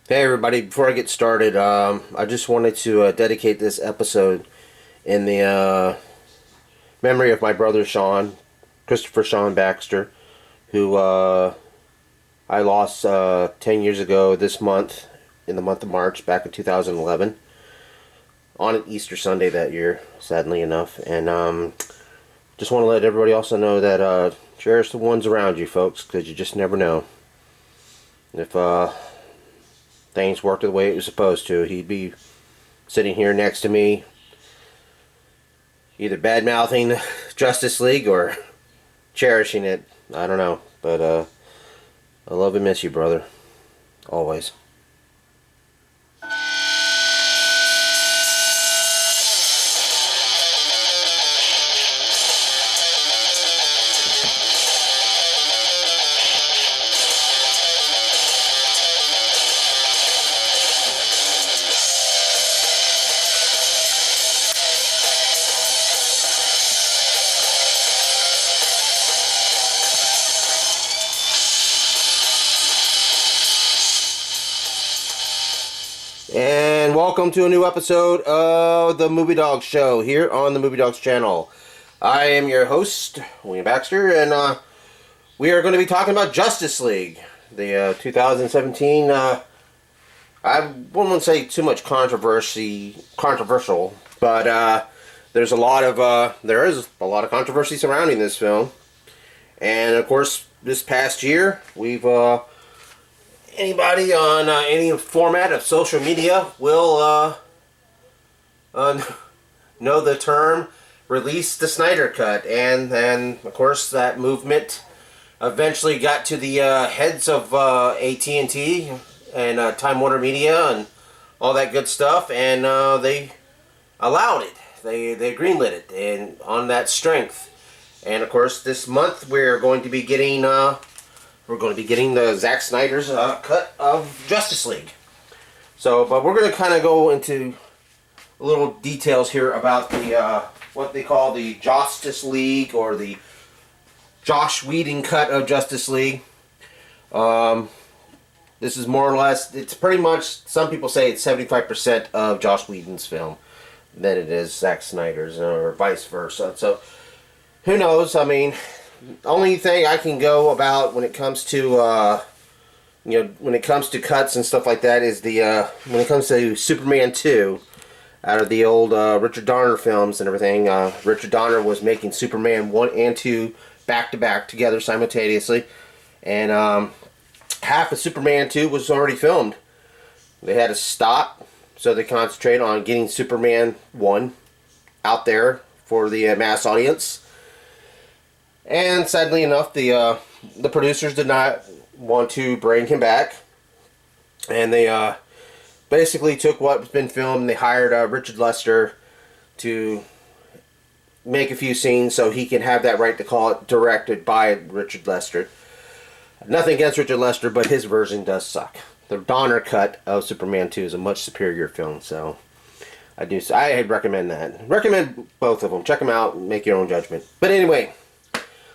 Hey everybody, before I get started, I just wanted to dedicate this episode in the memory of my brother Sean, Christopher Shaun Baxter, who I lost 10 years ago this month, in the month of March, back in 2011, on an Easter Sunday that year, sadly enough. And just want to let everybody also know that cherish the ones around you, folks, because you just never know. If things worked the way it was supposed to, he'd be sitting here next to me, either bad-mouthing Justice League or cherishing it. I don't know, but I love and miss you, brother. Always. And welcome to a new episode of the Movie Dawgs show here on the Movie Dawgs channel. I am your host, William Baxter, and we are going to be talking about Justice League, the 2017. I wouldn't say too much controversial, but there is a lot of controversy surrounding this film, and of course, this past year we've. Anybody on any format of social media will know the term "release the Snyder Cut," and then of course that movement eventually got to the heads of AT&T and Time Warner Media and all that good stuff, and they allowed it. They greenlit it, and on that strength, and of course this month we're going to be getting. We're going to be getting the Zack Snyder's cut of Justice League. So, but we're going to kind of go into little details here about the what they call the Justice League, or the Joss Whedon cut of Justice League. This is more or less, it's pretty much, some people say it's 75% of Joss Whedon's film than it is Zack Snyder's, or vice versa. So, who knows? I mean, the only thing I can go about when it comes to when it comes to cuts and stuff like that is the when it comes to Superman 2, out of the old Richard Donner films and everything. Richard Donner was making Superman 1 and 2 back to back together simultaneously, and half of Superman 2 was already filmed. They had to stop so they concentrate on getting Superman 1 out there for the mass audience. And sadly enough, the producers did not want to bring him back, and they basically took what's been filmed. And they hired Richard Lester to make a few scenes so he can have that right to call it directed by Richard Lester. Nothing against Richard Lester, but his version does suck. The Donner cut of Superman 2 is a much superior film, so I recommend that. Recommend both of them. Check them out and make your own judgment. But anyway,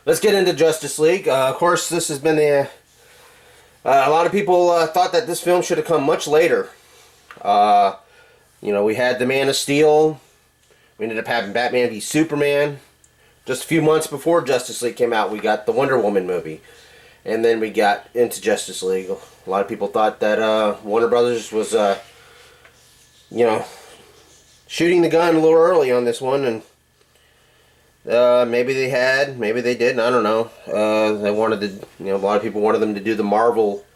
let's get into Justice League. Of course, this has been a lot of people thought that this film should have come much later. We had the Man of Steel. We ended up having Batman v Superman. Just a few months before Justice League came out, we got the Wonder Woman movie. And then we got into Justice League. A lot of people thought that Warner Brothers was, shooting the gun a little early on this one, and maybe they had, maybe they didn't, I don't know. They wanted to, a lot of people wanted them to do the Marvel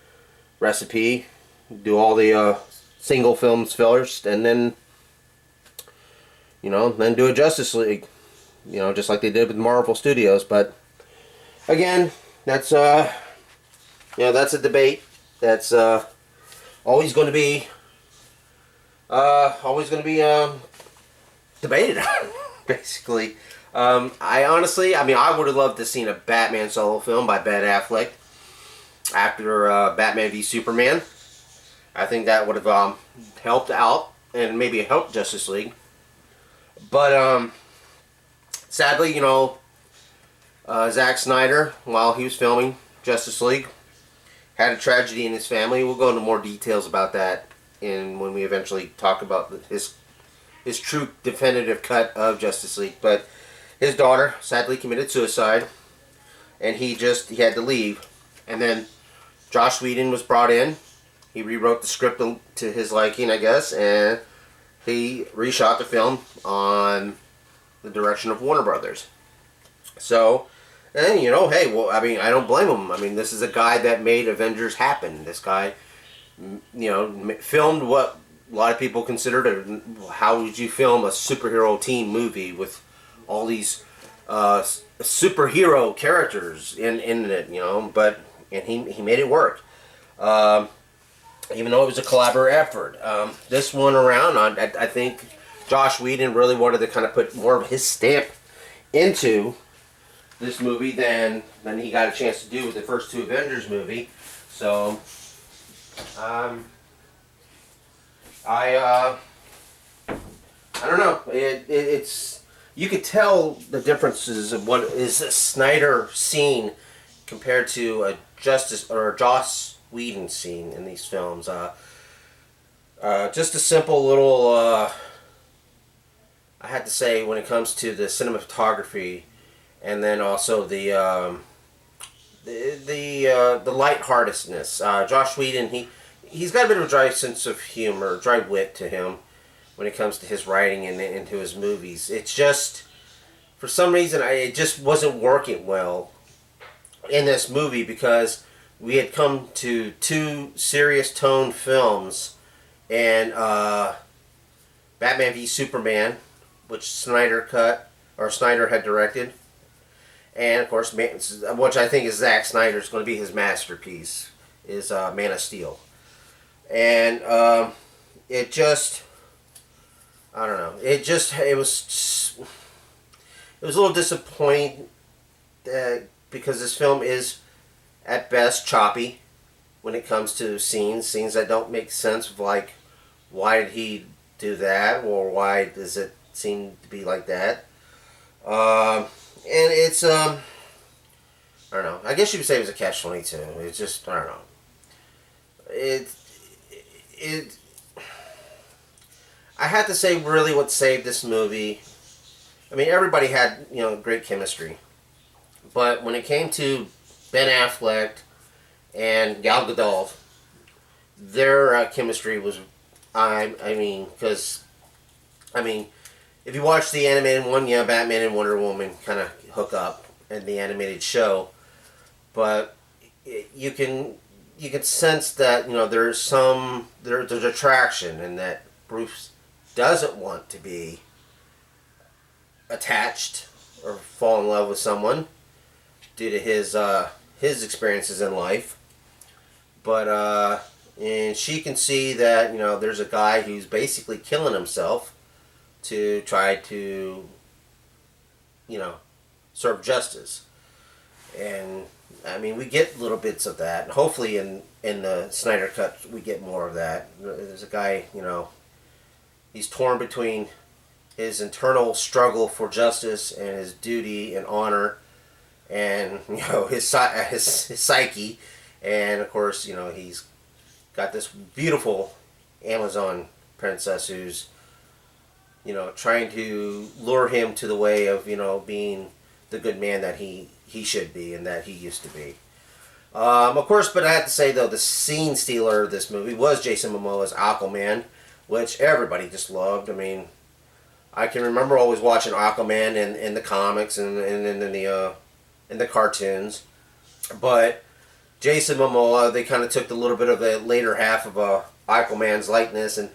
recipe, do all the single films first, and then, then do a Justice League, just like they did with Marvel Studios. But again, that's that's a debate that's always going to be debated, basically. I would have loved to have seen a Batman solo film by Ben Affleck after Batman v Superman. I think that would have helped out and maybe helped Justice League. But sadly, Zack Snyder, while he was filming Justice League, had a tragedy in his family. We'll go into more details about that when we eventually talk about his true definitive cut of Justice League. But his daughter sadly committed suicide, and he had to leave. And then Joss Whedon was brought in. He rewrote the script to his liking, I guess, and he reshot the film on the direction of Warner Brothers. So, and you know, hey, well, I mean, I don't blame him. I mean, this is a guy that made Avengers happen. This guy, you know, filmed what a lot of people considered how would you film a superhero team movie with all these superhero characters in it, you know, and he made it work. Even though it was a collaborative effort. This one around, I think Joss Whedon really wanted to kind of put more of his stamp into this movie than he got a chance to do with the first two Avengers movie. So, I don't know. It's you could tell the differences of what is a Snyder scene compared to a Joss Whedon scene in these films. Just a simple little, I had to say, when it comes to the cinematography, and then also the lightheartedness. Joss Whedon, he's got a bit of a dry sense of humor, dry wit to him when it comes to his writing and into his movies. It's just, for some reason, it just wasn't working well in this movie because we had come to two serious tone films, and Batman v Superman, which Snyder had directed, and of course, which I think is Zack Snyder's going to be his masterpiece, is Man of Steel. And it just, I don't know, it was a little disappointing because this film is at best choppy when it comes to scenes that don't make sense of, like, why did he do that, or why does it seem to be like that. And it's I don't know, I guess you could say it was a catch-22. It's just, I don't know, I have to say, really what saved this movie, I mean, everybody had, you know, great chemistry, but when it came to Ben Affleck and Gal Gadot, their chemistry was, I mean, because, I mean, if you watch the animated one, yeah, Batman and Wonder Woman kind of hook up in the animated show, but you can sense that, you know, there's attraction, and that Bruce doesn't want to be attached or fall in love with someone due to his experiences in life, but and she can see that, you know, there's a guy who's basically killing himself to try to, you know, serve justice. And I mean, we get little bits of that. Hopefully in the Snyder Cut we get more of that. There's a guy, you know, he's torn between his internal struggle for justice and his duty and honor, and, you know, his psyche, and of course, you know, he's got this beautiful Amazon princess who's, you know, trying to lure him to the way of, you know, being the good man that he should be and that he used to be. Of course, but I have to say, though, the scene stealer of this movie was Jason Momoa's Aquaman, which everybody just loved. I mean, I can remember always watching Aquaman in the comics and in the cartoons, but Jason Momoa, they kind of took the little bit of the later half of Aquaman's likeness, and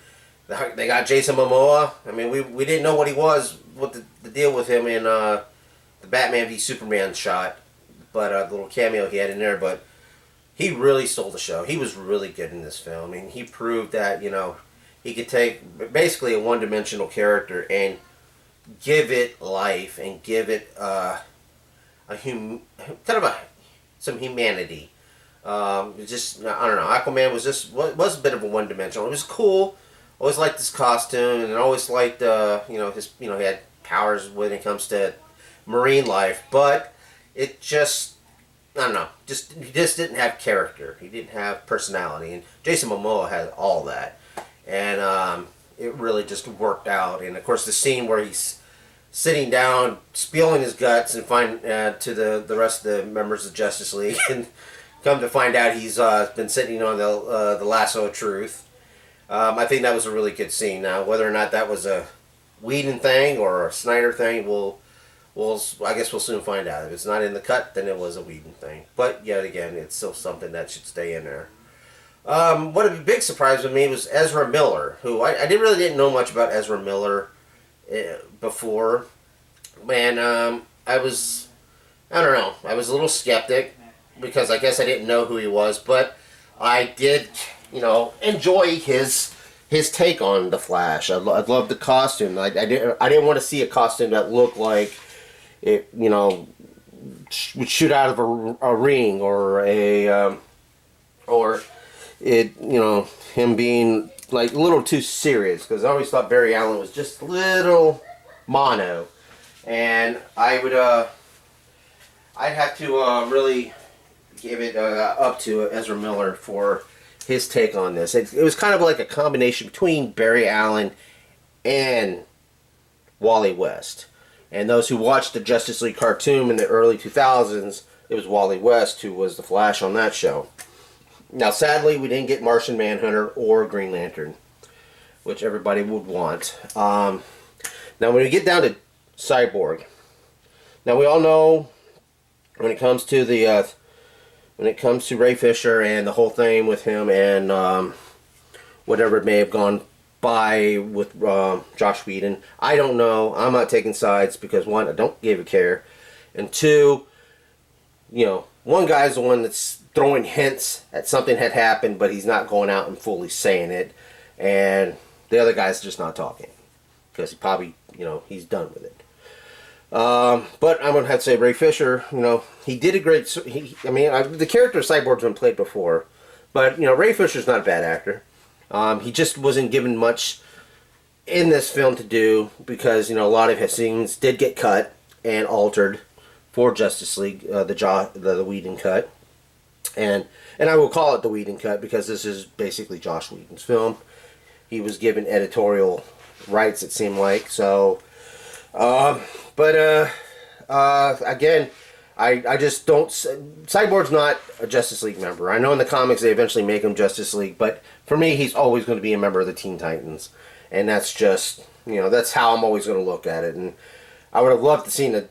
they got Jason Momoa. I mean, we didn't know what he was, what the deal with him in the Batman v Superman shot, but the little cameo he had in there, but he really stole the show. He was really good in this film. I mean, he proved that, you know, he could take basically a one-dimensional character and give it life and give it some humanity. Just, I don't know, Aquaman was a bit of a one-dimensional. It was cool. Always liked his costume, and always liked you know, he had powers when it comes to marine life, but it just I don't know, he just didn't have character. He didn't have personality, and Jason Momoa had all that, and it really just worked out. And of course, the scene where he's sitting down, spilling his guts, and to the rest of the members of Justice League, and come to find out he's been sitting on the lasso of truth. I think that was a really good scene. Now, whether or not that was a Whedon thing or a Snyder thing, I guess we'll soon find out. If it's not in the cut, then it was a Whedon thing. But yet again, it's still something that should stay in there. What a big surprise with me was Ezra Miller, who I didn't know much about Ezra Miller before. Man, I don't know, I was a little skeptic because I guess I didn't know who he was, but I did, enjoy his take on the Flash. I loved the costume. I didn't want to see a costume that looked like it, would shoot out of a ring, or him being like a little too serious, because I always thought Barry Allen was just a little mono, and I'd have to really give it up to Ezra Miller for his take on this. It was kind of like a combination between Barry Allen and Wally West. And those who watched the Justice League cartoon in the early 2000s, it was Wally West who was the Flash on that show. Now, sadly, we didn't get Martian Manhunter or Green Lantern, which everybody would want. Now, when we get down to Cyborg, now we all know when it comes to Ray Fisher and the whole thing with him and whatever it may have gone by with Joss Whedon, I don't know. I'm not taking sides because, one, I don't give a care, and two, one guy's the one that's throwing hints at something had happened, but he's not going out and fully saying it, and the other guy's just not talking because he probably, he's done with it. But I'm gonna have to say Ray Fisher, he did a great. The character of Cyborg's been played before, but Ray Fisher's not a bad actor. He just wasn't given much in this film to do because a lot of his scenes did get cut and altered for Justice League, the Whedon cut, and I will call it the Whedon cut because this is basically Joss Whedon's film. He was given editorial rights, it seemed like. So, again, I just don't. Cyborg's not a Justice League member. I know in the comics they eventually make him Justice League, but for me, he's always going to be a member of the Teen Titans, and that's just that's how I'm always going to look at it. And I would have loved to seen a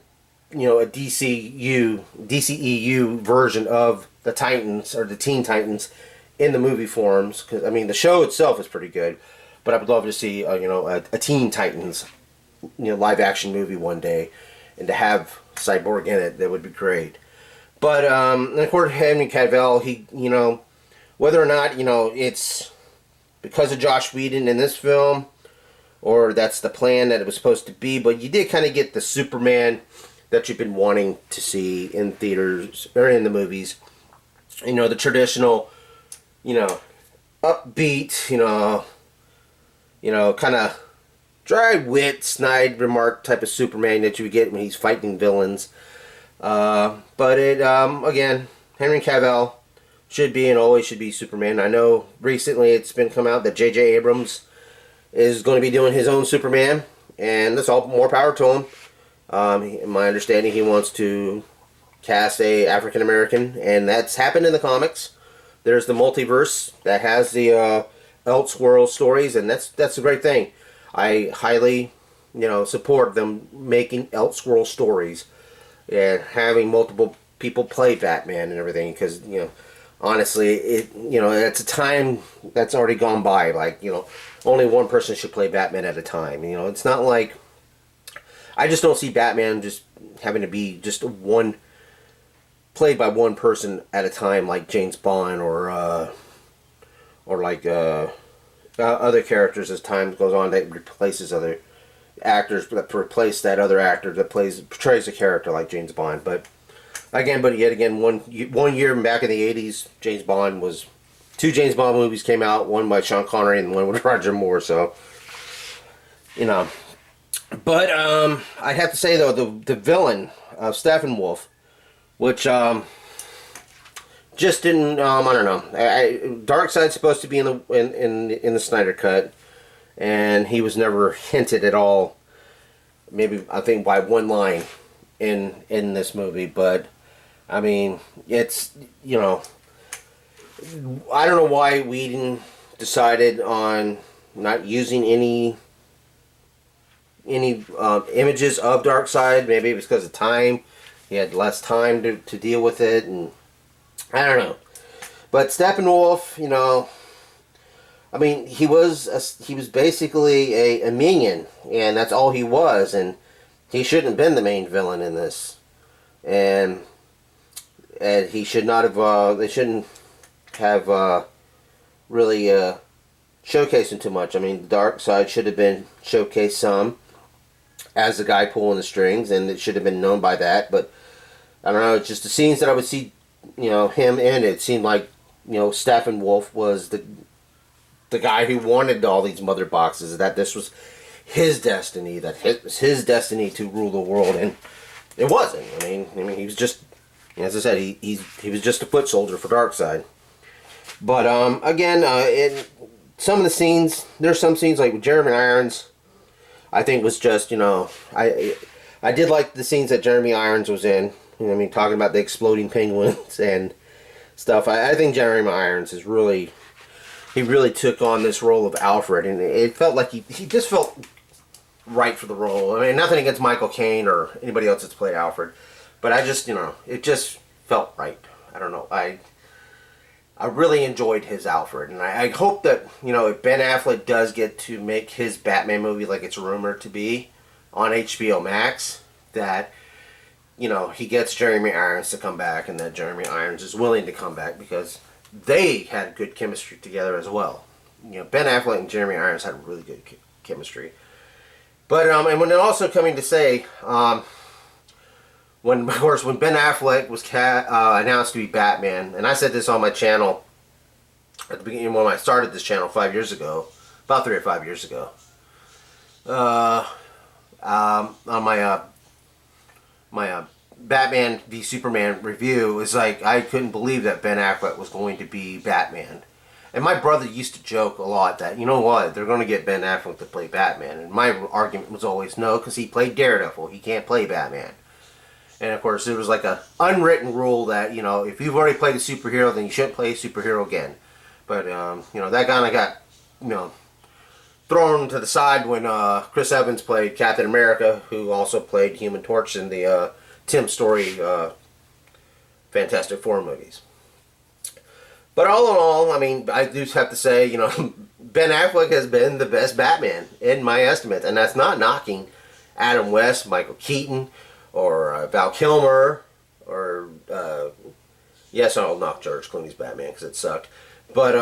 DCEU version of the Titans or the Teen Titans in the movie forms, because the show itself is pretty good, but I would love to see a Teen Titans live action movie one day, and to have Cyborg in it, that would be great. But and of course, Henry Cavill, he whether or not it's because of Joss Whedon in this film, or that's the plan that it was supposed to be, but you did kind of get the Superman that you've been wanting to see in theaters or in the movies. The traditional, upbeat, kind of dry wit, snide remark type of Superman that you would get when he's fighting villains. But again, Henry Cavill should be and always should be Superman. I know recently it's been come out that J.J. Abrams is going to be doing his own Superman, and that's all more power to him. In my understanding, he wants to cast a African American, and that's happened in the comics. There's the multiverse that has the Elseworld stories, and that's a great thing. I highly, support them making Elseworld stories and having multiple people play Batman and everything, because honestly, it's a time that's already gone by. Like only one person should play Batman at a time. It's not like I just don't see Batman just having to be just played by one person at a time, like James Bond or like other characters as time goes on that replaces other actors that replace that other actor that portrays a character like James Bond. But yet again, one year back in the 80s, two James Bond movies came out, one by Sean Connery and one with Roger Moore. So but I have to say though, the villain of Steppenwolf, which just didn't. I don't know. Darkseid's supposed to be in the Snyder Cut, and he was never hinted at all. Maybe I think by one line in this movie, but I mean, it's, you know, I don't know why Whedon decided on not using any images of Darkseid. Maybe it was because of time. He had less time to deal with it, and I don't know. But Steppenwolf, you know, I mean, he was basically a minion, and that's all he was, and he shouldn't have been the main villain in this, and he should not have. They shouldn't have really showcased him too much. I mean, the Darkseid should have been showcased some as the guy pulling the strings, and it should have been known by that. But I don't know. It's just the scenes that I would see, you know, him in. It seemed like, you know, Steppenwolf was the guy who wanted all these mother boxes, that this was his destiny, that it was his destiny to rule the world, and it wasn't. I mean, he was just, as I said, he was just a foot soldier for Darkseid. But again, in some of the scenes, there's some scenes like with Jeremy Irons, I think was just, you know, I did like the scenes that Jeremy Irons was in. You know, I mean, talking about the exploding penguins and stuff. I think Jeremy Irons is really. He really took on this role of Alfred, and it felt like he just felt right for the role. I mean, nothing against Michael Caine or anybody else that's played Alfred, but I just, you know, it just felt right. I don't know. I really enjoyed his Alfred, and I hope that, you know, if Ben Affleck does get to make his Batman movie like it's rumored to be on HBO Max, that, you know, he gets Jeremy Irons to come back, and that Jeremy Irons is willing to come back, because they had good chemistry together as well. You know, Ben Affleck and Jeremy Irons had really good chemistry. But and when also coming to say, when Ben Affleck was announced to be Batman, and I said this on my channel at the beginning when I started this channel 5 years ago, about 3 or 5 years ago, on my Batman v Superman review, is like, I couldn't believe that Ben Affleck was going to be Batman. And my brother used to joke a lot that, you know what, they're going to get Ben Affleck to play Batman. And my argument was always no, because he played Daredevil. He can't play Batman. And of course, it was like a unwritten rule that, you know, if you've already played a superhero, then you shouldn't play a superhero again. But, you know, that kind of got, you know, thrown to the side when Chris Evans played Captain America, who also played Human Torch in the Tim Story Fantastic Four movies. But all in all, I mean, I do have to say, you know, Ben Affleck has been the best Batman in my estimate, and that's not knocking Adam West, Michael Keaton, or Val Kilmer, or yes, I'll knock George Clooney's Batman because it sucked, but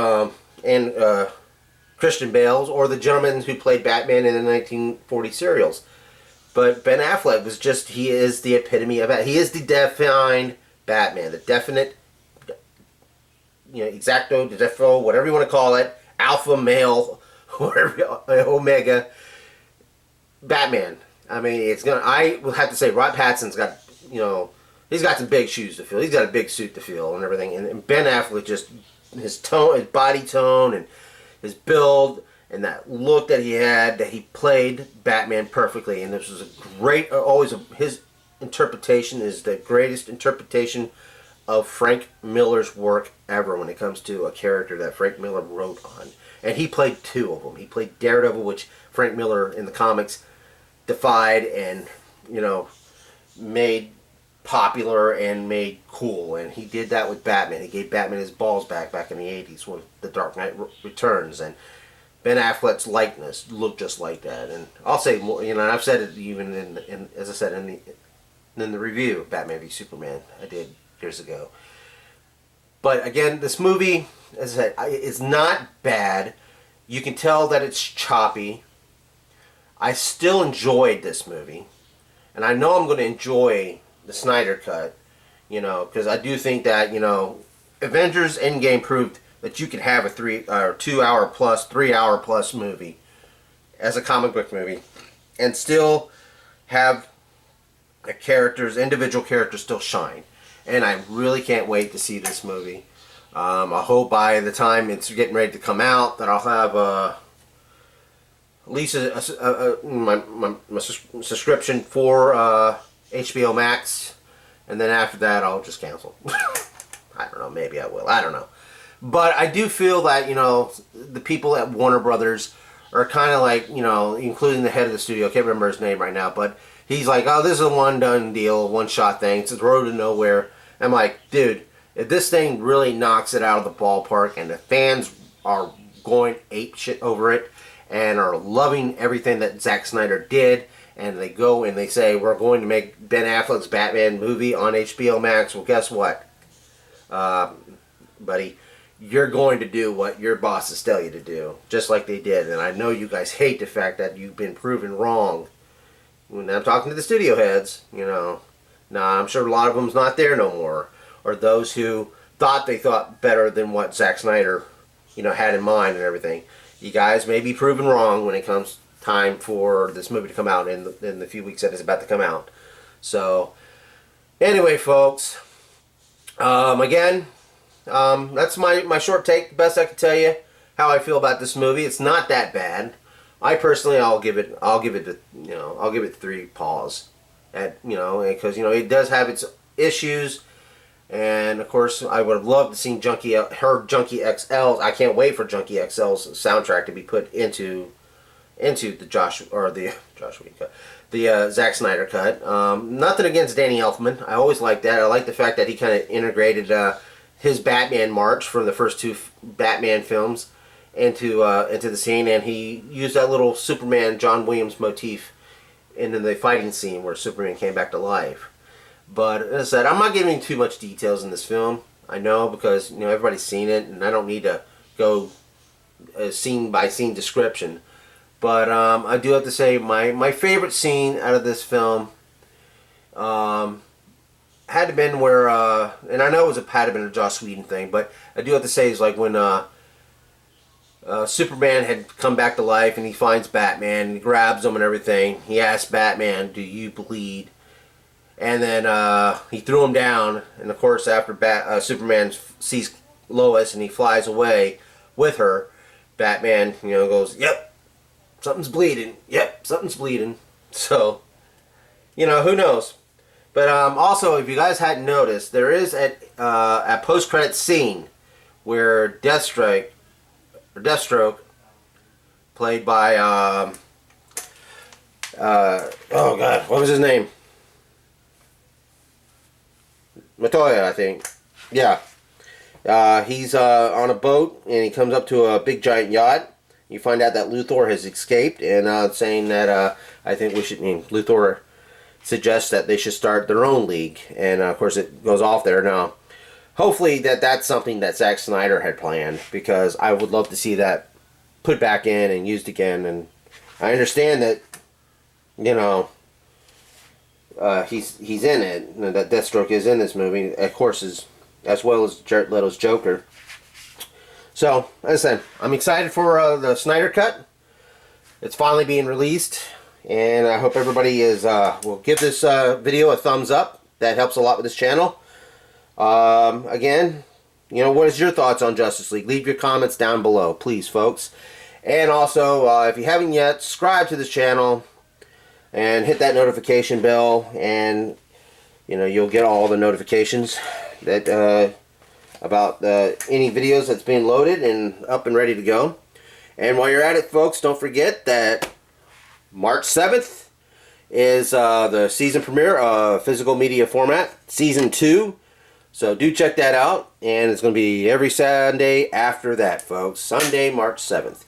and Christian Bale's, or the gentleman who played Batman in the 1940 serials. But Ben Affleck was just, he is the epitome of that. He is the defined Batman, the definite, you know, exacto, defo, whatever you want to call it, alpha male, whatever, omega Batman. I mean, it's gonna. I will have to say, Robert Pattinson's got, you know, he's got some big shoes to fill. He's got a big suit to fill and everything. And Ben Affleck, just his tone, his body tone, and his build, and that look that he had, that he played Batman perfectly. And this was a great, his interpretation is the greatest interpretation of Frank Miller's work ever when it comes to a character that Frank Miller wrote on. And he played two of them. He played Daredevil, which Frank Miller in the comics defied and, you know, made popular and made cool. And he did that with Batman. He gave Batman his balls back in the 80s with The Dark Knight Returns. And Ben Affleck's likeness looked just like that. And I'll say more, you know, and I've said it even in as I said in the review of Batman v Superman I did years ago. But again, this movie, as I said, it's not bad. You can tell that it's choppy. I still enjoyed this movie, and I know I'm going to enjoy the Snyder Cut, you know, because I do think that, you know, Avengers Endgame proved that you could have a 2 hour plus, 3 hour plus movie as a comic book movie, and still have the characters, individual characters, still shine. and I really can't wait to see this movie. I hope by the time it's getting ready to come out that I'll have at least my subscription for HBO Max, and then after that I'll just cancel. I don't know, maybe I will, I don't know. But I do feel that, you know, the people at Warner Brothers are kind of like, you know, including the head of the studio, I can't remember his name right now, but he's like, oh, this is a one-done deal, one-shot thing, it's a road to nowhere. I'm like, dude, if this thing really knocks it out of the ballpark and the fans are going ape shit over it and are loving everything that Zack Snyder did, and they go and they say, we're going to make Ben Affleck's Batman movie on HBO Max, well, guess what? Buddy, you're going to do what your bosses tell you to do, just like they did. And I know you guys hate the fact that you've been proven wrong. When I'm talking to the studio heads, you know, nah, I'm sure a lot of them's not there no more. Or those who thought they thought better than what Zack Snyder, you know, had in mind and everything. You guys may be proven wrong when it comes time for this movie to come out in the few weeks that it's about to come out. So, anyway, folks, again, that's my short take. The best I can tell you how I feel about this movie. It's not that bad. I personally, I'll give it 3 paws. Because it does have its issues, and of course I would have loved to see Junkie XL's. I can't wait for Junkie XL's soundtrack to be put into the Josh Whedon cut, the Zack Snyder cut. Nothing against Danny Elfman. I always liked that. I like the fact that he kind of integrated his Batman march from the first 2 Batman films into the scene, and he used that little Superman John Williams motif in the fighting scene where Superman came back to life. But as I said, I'm not giving too much details in this film. I know, because everybody's seen it, and I don't need to go scene by scene description. But I do have to say my favorite scene out of this film had to been where, and I know it had to been a Joss Whedon thing, but I do have to say is like when Superman had come back to life and he finds Batman and he grabs him and everything. He asks Batman, "Do you bleed?" And then he threw him down, and of course after Superman sees Lois and he flies away with her, Batman goes, "Yep, something's bleeding. Yep, something's bleeding." So, who knows? But also, if you guys hadn't noticed, there is a post-credit scene where Deathstroke, played by oh god, what was his name? Momoa, I think. Yeah. He's on a boat, and he comes up to a big giant yacht. You find out that Luthor has escaped, and saying that I think Luthor suggests that they should start their own league, and of course it goes off there. Now, hopefully that's something that Zack Snyder had planned, because I would love to see that put back in and used again. And I understand that he's in it, and that Deathstroke is in this movie, of course, as well as Jared Leto's Joker. So, as I said, I'm excited for the Snyder Cut. It's finally being released, and I hope everybody will give this video a thumbs up. That helps a lot with this channel. Again, what is your thoughts on Justice League? Leave your comments down below, please, folks. And also, if you haven't yet, subscribe to this channel and hit that notification bell, and you'll get all the notifications that about any videos that's being loaded and up and ready to go. And while you're at it, folks, don't forget that March 7th is the season premiere of Physical Media Format, Season 2. So do check that out, and it's going to be every Sunday after that, folks. Sunday, March 7th.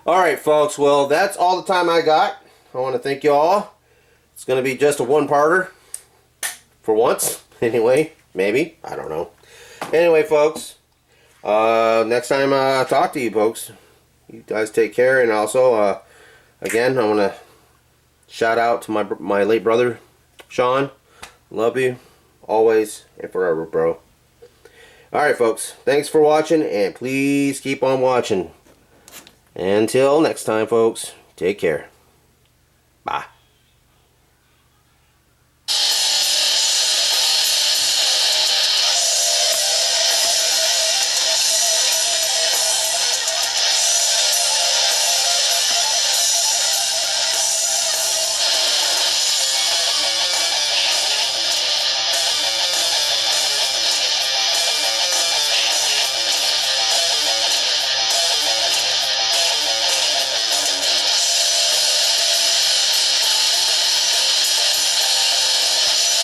Alright, folks, well, that's all the time I got. I want to thank you all. It's going to be just a one-parter. For once, anyway. Maybe. I don't know. Anyway, folks, next time I talk to you, folks, you guys take care. And also, again, I want to shout out to my late brother, Sean. Love you. Always and forever, bro. Alright, folks. Thanks for watching, and please keep on watching. Until next time, folks. Take care. Bye.